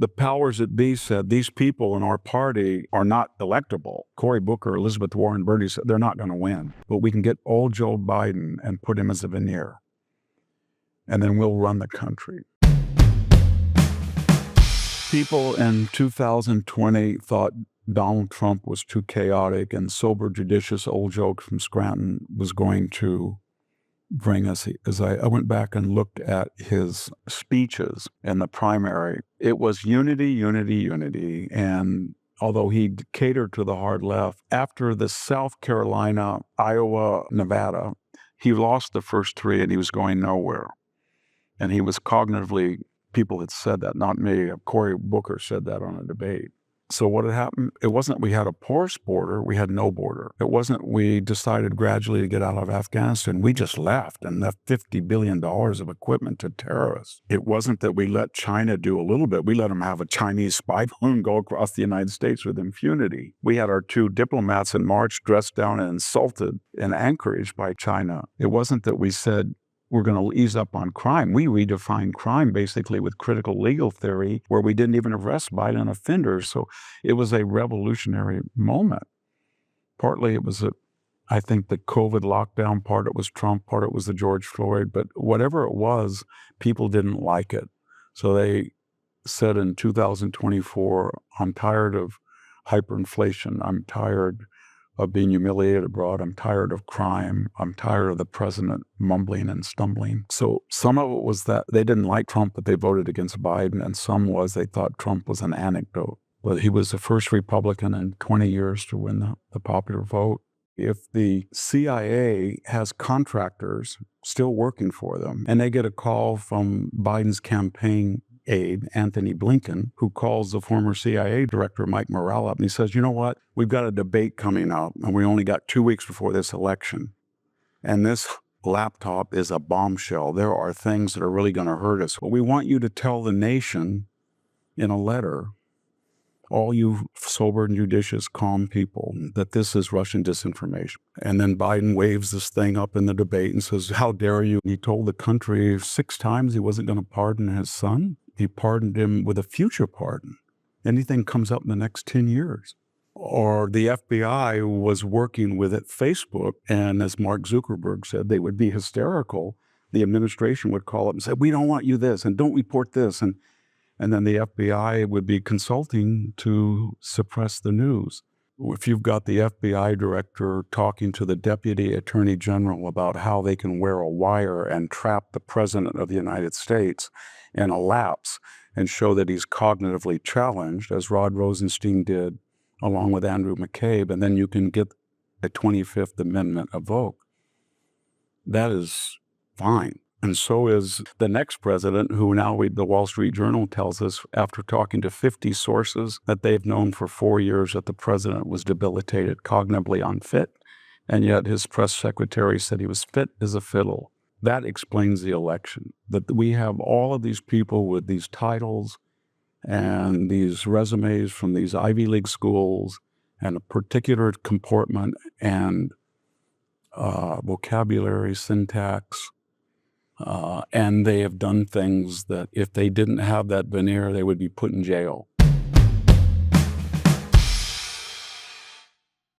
The powers that be said, these people in our party are not electable. Cory Booker, Elizabeth Warren, Bernie said they're not going to win. But we can get old Joe Biden and put him as a veneer. And then we'll run the country. People in 2020 thought Donald Trump was too chaotic, and sober, judicious old Joe from Scranton was going to bring us. As I went back and looked at his speeches in the primary, it was unity, unity, unity. And although he catered to the hard left, after the South Carolina, Iowa, Nevada, he lost the first three and he was going nowhere. And he was cognitively, people had said that, not me. Cory Booker said that on a debate. So what had happened, it wasn't we had a porous border, we had no border. It wasn't we decided gradually to get out of Afghanistan. We just left and left $50 billion of equipment to terrorists. It wasn't that we let China do a little bit. We let them have a Chinese spy balloon go across the United States with impunity. We had our two diplomats in March dressed down and insulted in Anchorage by China. It wasn't that we said, we're going to ease up on crime. We redefined crime basically with critical legal theory, where we didn't even arrest violent offenders. So it was a revolutionary moment. Partly it was, I think, the COVID lockdown, part it was Trump, part it was the George Floyd, but whatever it was, people didn't like it. So they said in 2024, I'm tired of hyperinflation. I'm tired of being humiliated abroad. I'm tired of crime. I'm tired of the president mumbling and stumbling. So some of it was that they didn't like Trump, but they voted against Biden, and some was they thought Trump was an anecdote. But he was the first Republican in 20 years to win the popular vote. If the CIA has contractors still working for them, and they get a call from Biden's campaign aide, Anthony Blinken, who calls the former CIA director, Mike Morrell, up, and he says, you know what? We've got a debate coming up, and we only got 2 weeks before this election. And this laptop is a bombshell. There are things that are really going to hurt us. But we want you to tell the nation in a letter, all you sober and judicious, calm people, that this is Russian disinformation. And then Biden waves this thing up in the debate and says, how dare you? He told the country 6 times he wasn't going to pardon his son. He pardoned him with a future pardon. Anything comes up in the next 10 years. Or the FBI was working with Facebook, and as Mark Zuckerberg said, they would be hysterical. The administration would call up and say, we don't want you this, and don't report this. And then the FBI would be consulting to suppress the news. If you've got the FBI director talking to the deputy attorney general about how they can wear a wire and trap the president of the United States in a lapse and show that he's cognitively challenged, as Rod Rosenstein did along with Andrew McCabe, and then you can get a 25th Amendment evoked. That is fine. And so is the next president, who now the Wall Street Journal tells us, after talking to 50 sources, that they've known for 4 years that the president was debilitated, cognitively unfit, and yet his press secretary said he was fit as a fiddle. That explains the election, that we have all of these people with these titles and these resumes from these Ivy League schools and a particular comportment and vocabulary, syntax, and they have done things that if they didn't have that veneer, they would be put in jail.